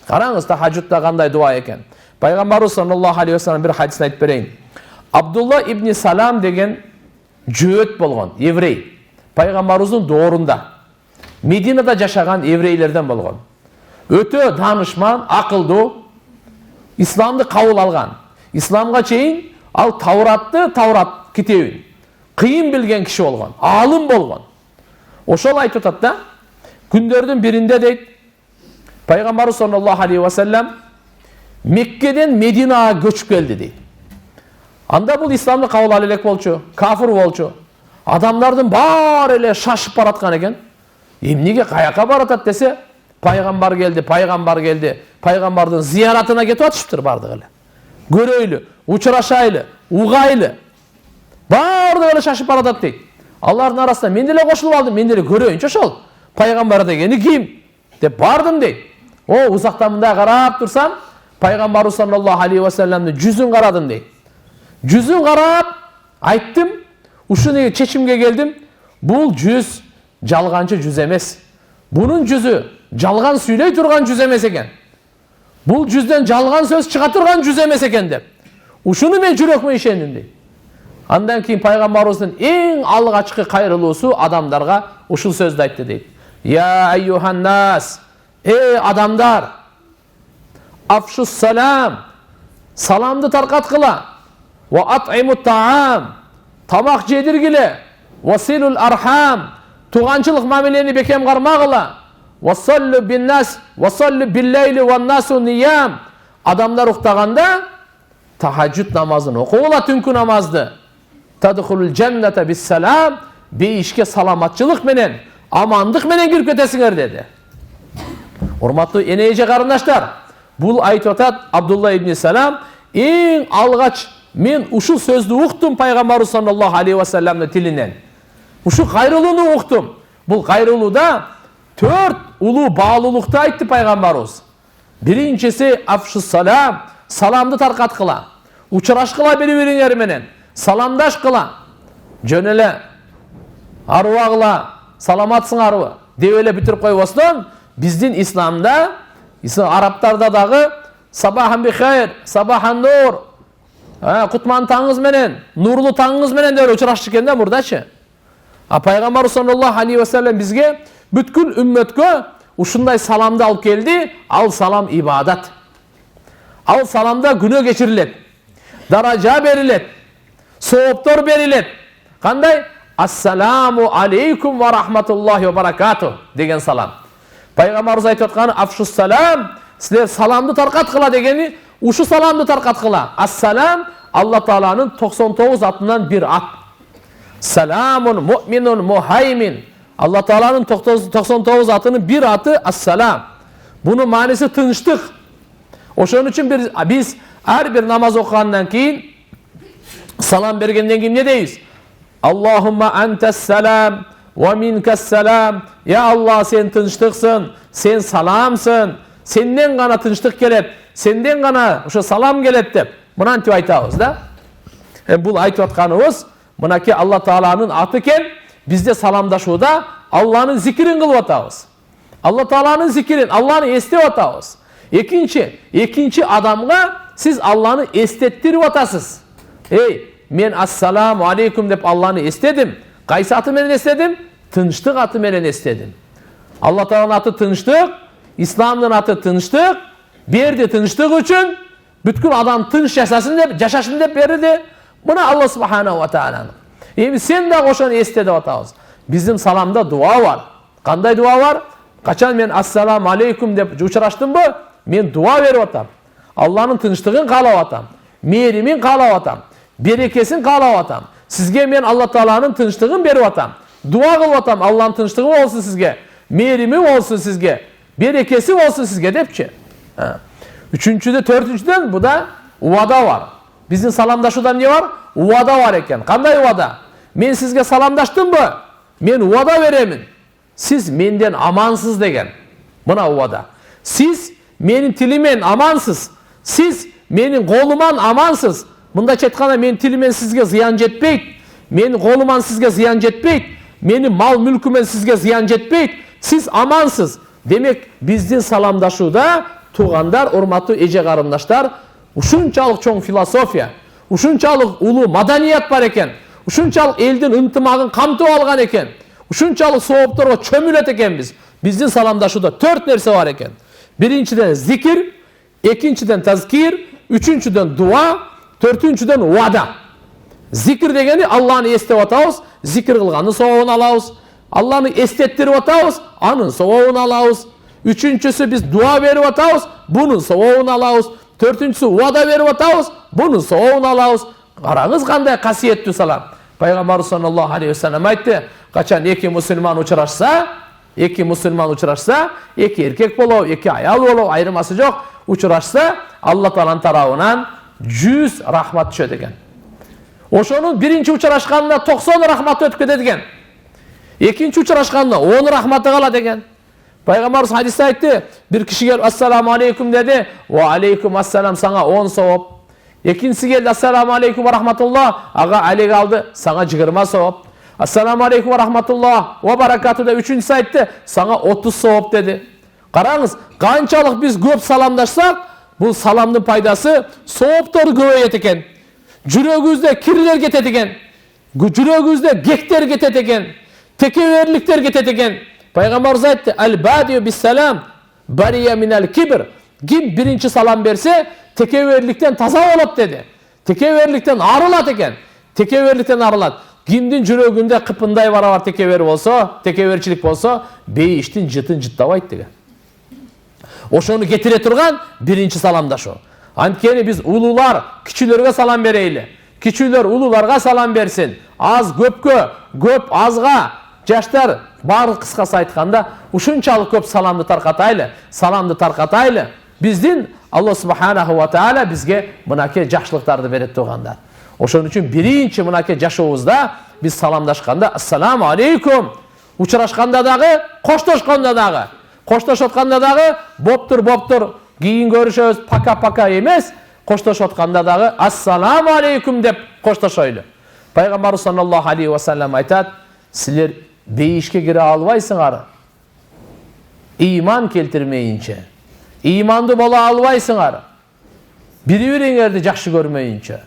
Қараңыз, тахаджудта қандай дуа екен. Пайғамбарымыз саллаллаху алейхи вассалам бір хадисін айтып берейін. Абдулла ибн Салам деген жөөт болған, еврей. Пайғамбарымыздың дорында. Мединада жашаған еврейлерден болған. Өте данышман, ақылды, исламды қабыл алған. Исламға чейін ал Таурат кітебін қиын білген кіші болған, алым болған. Ошол айтып жатады да, күндердің бірінде дейді, Пайғамбар саллаллаху алейхи вассалам Меккеден Мединаға көшіп келді дейді. Анда бұл исламды қабыл алелек болчу, кафир болчу. Адамдардың бар еле шашып баратқан екен. Емнеге қаяққа баратады десе, пайғамбар келді. Пайғамбардың зияратына кетіп атышыптыр бардық еле. Көрөйлі, ұшырашайлы, уғайлы. Бардық еле шашып баратады дейді. Аллардың арасында мен деле қосылып алдым, мен деле көрейінші ошол. Пайғамбар дегені ким? Деп бардым дейді. О, ұзақтан мында қарап тұрсам, Пайғамбар саллаллаху алейхи вассаламның жүзін қарадым дейді. Жүзін қарап, айттым, ушуну чечимге келдим. Бұл жүз жалғанчы жүз емес. Бұның жүзі жалған сөйлей тұрған жүз емес екен. Бұл жүзден жалған сөз шыға тұрған жүз емес екен деп. Ушуну мен жүрекме ишендим дейді. Андан кейін пайғамбарымыздың ең алғашқы қайырлысы адамдарға ушул сөзді айтты дейді. Я айюханнас, ей адамдар, афшус салам, саламды тарқатқыла, ва ат'имут таам, тамақ жедіргіле, василул архам, туғаншылық мамилени бекем қармағыла, вассаллу биннас, вассаллу биллейли ваннасу ниям, адамдар ұқтағанда тахаджуд намазын оқуғыла түнкі намазды. Тадхулул джанната биссалам, бейішке саламатшылық менен, амандық менен кіріп кетесіңер деді. Урматтуу энеже қарындаштар, бұл айтып атат Абдулла ибн Салам, ең алғач мен ушул сөзді уқтым пайғамбар саллаллаху алейхи вассаламның тілінен. Ушу қайрылуны уқтым. Бұл қайрылуда 4 улуу баалуулукту айтты пайғамбарыбыз. Биринчиси афшус салам, саламды тарқатқыла, учурашкыла бири-бириңер менен, саламдашкыла, жөн эле арыбагыла, саламатсыңарбы деп эле бүтүрүп койбостон, биздин исламда, арабтарда дагы сабахан бихайр, сабахан нур, кутман таңыз менен, нурлуу таңыз менен деп учурашты экен да мурдачы. Пайгамбар саллаллаху алейхи вассалам бизге бүткүл үммөткө ушундай саламды алып келди. Ал салам ибадат. Ал саламда күнөө кечирилет, даража берилет, сооптор берилет. Кандай? Ассаламу алейкум ва рахматуллахи ва баракату деген салам. Пайгамбарыбыз айтып атканы афшус салам, силер саламды таркаткыла дегени, ушу саламды таркаткыла. Ассалам Алла Тааланын 99 атынан бир ат. Саламун муъминун мухаймин. Алла Тааланын 99 атынын бир аты ассалам. Бунун мааниси тынчтык. Ошон үчүн биз ар бир намаз окугандан кийин салам бергенден кийин не дейбиз? Аллахумма антас салам ва минкас салам. Я Алла, сен тынчтыксың, сен саламсың. Сенден гана тынчтык келет, сенден гана ошо салам келет деп мынантип айтабыз да. Бул айтып атканыбыз мынаки Алла Тааланын аты экен. Бизде саламдашууда Алланын зикирин кылып атабыз. Алла Тааланын зикирин, Алланы эстеп атабыз. Экинчи адамга сиз Алланы эстеттирип атасыз. Эй, мен ассаламу алейкум деп Алланы эстедим. Кайсы аты менен эстедим? Тынчтык аты менен эстедим. Алла Тааланын аты тынчтык, исламдын аты тынчтык. Берди тынчтык үчүн бүткүл адам тынч жашашын деп берди. Мына Алла субханаху ва тааланы. Эми сен да ошону эсте деп атабыз. Биздин саламда дуа бар. Кандай дуа бар? Качан мен ассаламу алейкум деп учураштымбы, мен дуа берип атам. Алланын тынчтыгын каалап атам, мээримин каалап атам, берекесин каалап атам. Сизге мен Алла Тааланын тынчтыгын берип атам. Дуа кылып атам, Алланын тынчтыгы болсун сизге, мээрими болсун сизге, берекеси болсун сизге депчи. Үчүнчүдө, төртүнчүдөн буда убада бар. Биздин саламдашууда эмне бар? Убада бар экен. Кандай убада? Мен сизге саламдаштымбы? Мен убада беремин. Сиз менден амансыз деген. Мына убада. Сиз менин тилимен амансыз. Сиз менин колуман амансыз. Мындайча айтканда, менин тилимен сизге зыян жетпейт. Менин колуман сизге зыян жетпейт. Менин мал мүлкүмөн сизге зыян жетпейт. Сиз амансыз. Демек, биздин саламдашууда туғандар, урматтуу эже карындаштар, ушунчалык чоң философия, ушунчалык улуу маданият бар экен, ушунчалык элдин ынтымагын камтып алган экен, ушунчалык соопторго чөмүлөт экенбиз. Биздин саламдашууда 4 нерсе бар экен. Биринчиден зикир, экинчиден тазкир, үчүнчүдөн дуа, төртүнчүдөн уада. Зикир дегени Алланы эстеп атабыз, зикир кылгандын сообун алабыз. Алланы эстеттирип атабыз, анын сообун алабыз. Үчүнчүсү биз дуа берип атабыз, бунун сообун алабыз. Төртүнчүсү уада берип атабыз, бунун сообун алабыз. Караңыз кандай касиеттүү салам. Пайгамбар саллаллаху алейхи ва саллям айтты, качан эки мусулман учурашса, эки эркек болобу, эки аял болобу, айырмасы жок, учурашса, Алла Тааланын тарабынан 100 рахмат түшөт экен. Ошонун биринчи учурашканына 90 рахмат өтүп кетет экен. Экинчи учурашканына 10 рахматы калат экен. Пайгамбарыбыз хадисте айтты, бир киши келип ассаламу алейкум деди, ва алейкум ассалам, сага 10 сооп. Экинчиси келди, ассаламу алейкум ва рахматуллах, ага алек алды, сага 20 сооп. Ассаламу алейкум ва рахматуллах ва баракату деп үчүнчүсү айтты, сага 30 сооп деди. Караңыз, канчалык биз көп саламдашсак, бул саламдын пайдасы сооптор көбөйөт экен. Жүрөгүбүздө кирлер кетет экен. Жүрөгүбүздө гектер кетет экен. Текеберликтер кетет экен. Пайгамбарыбыз айтты, ал-бадию бис-салам бария минал кибр. Ким биринчи салам берсе, текеберликтен таза болот деди. Текеберликтен арылат экен. Текеберликтен арылат. Кимдин жүрөгүндө кыпындай барабар текебер болсо, текеберчилик болсо, бейиштин жытын жыттабайт деген. Ошону кетире турган биринчи саламдашуу. Анткени биз улуулар кичилерге салам берейли. Кичилер улууларга салам берсин. Аз көпкө, көп азга, жаштар баары кыскасы айтканда ушунчалык көп саламды таркатайлы. Биздин Алла субханаху ва таала бизге мынакей жакшылыктарды берет тургандар. Ошон үчүн биринчи мынакей жашообузда биз саламдашканда ассаламу алейкум, учурашканда дагы, коштошканда дагы, коштошуп атканда дагы боптур, кийин көрүшөбүз, пака эмес, коштошуп атканда дагы ассаламу алейкум деп коштошойлу. Пайгамбар саллаллаху алейхи ва саллям айтат, силер бейишке кире албайсыңар, ыйман келтирмейинче, ыймандуу боло албайсыңар, бири-бириңерди жакшы көрмөйүнчө.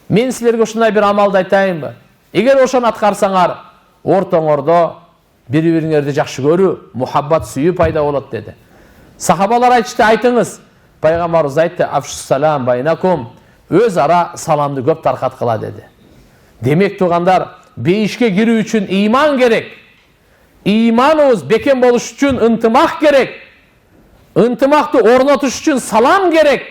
Мен силерге ушундай бир амалды айтайынбы? Эгер ошону аткарсаңар, ортоңордо бири-бириңерди жакшы көрүү, мухаббат, сүйүү пайда болот деди. Сахабалар айтышты, айтыңыз. Пайгамбарыбыз айтты, афшуссалам байнакум, өз ара саламды көп таркаткыла деди. Демек тугандар, бейишке кирүү үчүн ыйман керек. Ыйманыбыз бекем болуш үчүн ынтымак керек. Ынтымакты орнотуш үчүн салам керек.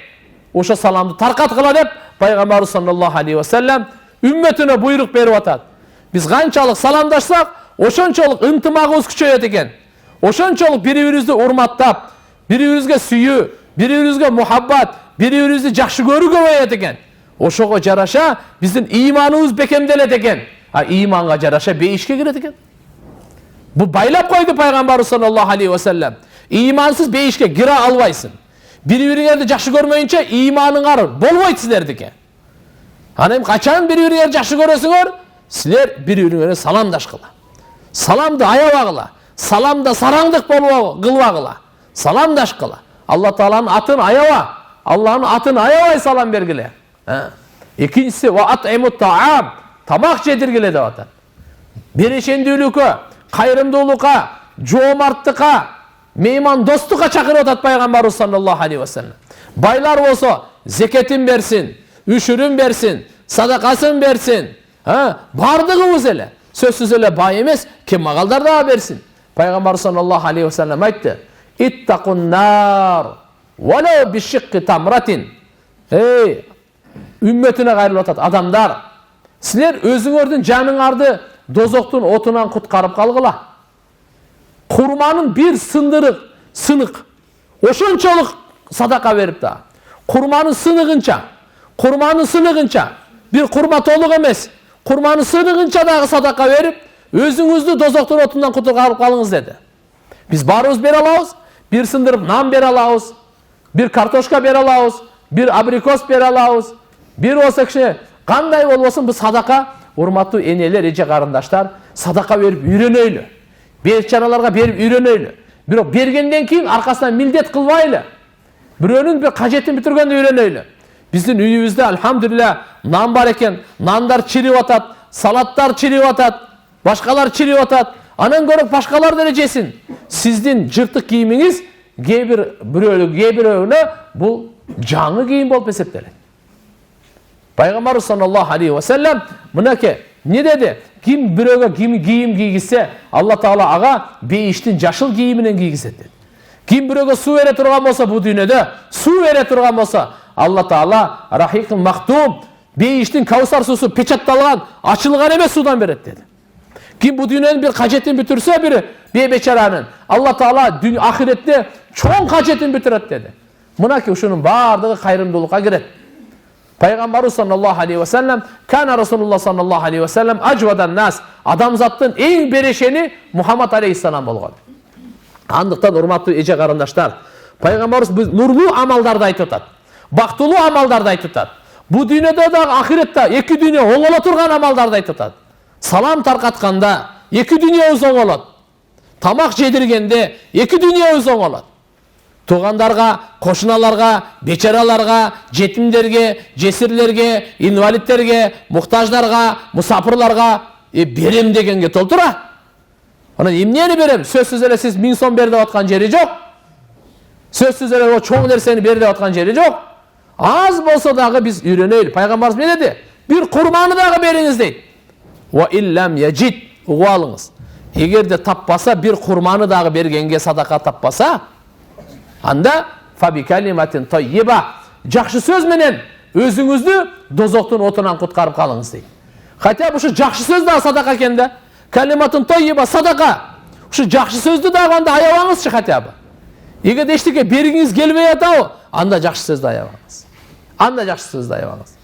Ошо саламды таркаткыла деп Пайгамбар саллаллаху алейхи ва саллям үммөтүнө буйрук берип атат. Биз канчалык саламдашсак, ошончолук ынтымагыбыз күчөйөт экен. Ошончолук бири-бирибизди урматтап, бири-бирибизге сүйүү, бири-бирибизге мухаббат, бири-бирибизди жакшы көрүү көбөйөт экен. Ошого жараша биздин ыйманыбыз бекемделет экен. А ыйманга жараша бейишке кирет экен. Бу байлап койду Пайгамбар саллаллаху алейхи ва саллям. Ыймансыз бейишке кире албайсың. Бири-бириңерди жакшы көрмөйүнчө ыйманыңар болбойт силердики. Анан качан бири-бириңерди жакшы көрөсүңөр, силер бири-бириңерге саламдашкыла. Саламды аябагыла. Саламда сараңдык кылбагыла. Саламдашкыла. Алла Тааланын атын аяба. Алланын атын аябай салам бергиле. Экинчиси ва ат'имут таам, тамак жедиргиле деп атат. Берешендүүлүккө, кайрымдуулукка, жоомарттыкка, мейман достукка чакырып атат Пайгамбар саллаллаху алейхи ва саллям. Байлар болсо зекетин берсин, үшүрүн берсин, садакасын берсин. Бардыгыбыз эле. Сөзсүз эле бай эмес, кембагалдар да берсин. Пайгамбар саллаллаху алейхи ва саллям айтты: "Иттакун нар, валау бишикки тамратин." Үммөтүнө кайрылып атат, адамдар, силер өзүңөрдүн жаныңарды дозоктун отунан куткарып калгыла. Курманын бир сынык, ошончолук садака берип да. Курманын сыныгынча, бир курма толук эмес, курманын сыныгынча дагы садака берип, өзүңүздү дозоктун отунан куткарып калыңыз деди. Биз баарыбыз бере алабыз, бир сындырып нан бере алабыз, бир картошка бере алабыз, бир абрикос бере алабыз, бир болсо киши кандай болбосун бул садака, урматтуу энелер, эже карындаштар, садака берип үйрөнөйлү. Бечараларга берип үйрөнөйлү. Бирок бергенден кийин аркасынан милдет кылбайлы. бирөөнүн bir кажетін бүтүргөндү үйрөнөйлү. Биздин үйүбүздө алхамдулилля нан бар экен, нандар чирип атат, салаттар чирип атат, башкалар чирип атат. Анан көрөк башкалар деле жесин. Сиздин жыртык кийимиңиз кээ бирөөнө бул жаңы кийим болуп эсептелет. Пайгамбар саллаллаху алейхи ва саллям мынакей не dedi? Kim biröөгө кийим кийгизсе, Алла Таала ага бейиштин жашыл кийиминен кийгизет dedi. Kim biröөгө суу бере турган болсо, бу дүйнөдө суу бере турган болсо, Алла Таала рахикун мактум, бейиштин каусар суусу печатталган, ачылган эмес суудан берет dedi. Kim bu dünyanın bir kaçetin bütürse biri bir beçaranın Allah Teala ahirette çoğun kaçetin bütüret dedi. Mına ki şunun bardığı kayrımdılığa girer. Peygamber sallallahu aleyhi ve sellem kana Resulullah sallallahu aleyhi ve sellem acvadan nas adamzattın en bereşeni Muhammed aleyhisselam bolgan. Andıktan urmatlı ece qarindaşlar Peygamberimiz biz nurlu amallarda aytıtat. Baktulu amallarda aytıtat. Bu dünyada da ahirette iki dünya oğula turgan amallarda aytıtat. Salam tarqatkanda iki dünya uzun olat. Tamak jedirgende iki dünya uzun olat. Tuğandarga, koşunalarga, beçaralarga, jetimlerge, jesirlerge, invalidlerge, muhtajlarga, musafirlarga berem degenge толтура. Ana emneni berem? Sözsüz ele siz 1000 son berdi atkan jeri jok. Sözsüz ele o çoğun nerseni berdi atkan jeri jok. Az bolsa dagı biz үйрөнөйлү. Peygamberimiz ne dedi? Bir kurbanı dagı beriniz deydi. Wa illam yajid uğalыңыз. Eğer de tapmasa bir kurbanı dagı bergenge sadaka tapmasa, anda fa bi kalimatin tayyiba, жақшы söz menen özüңüzdü dozoktun otundan kutkarıp kalыңыз deydi. Hatta bu şu жақшы söz da sadaka kende. Kalimatın tayyiba sadaka. Şu жақшы sözdü da anda ayabаңыз hatta bu. Eğer de eştike berginiz gelmeye anda жақшы söz da ayabаңыз. Anda жақшы söz da ayabаңыз.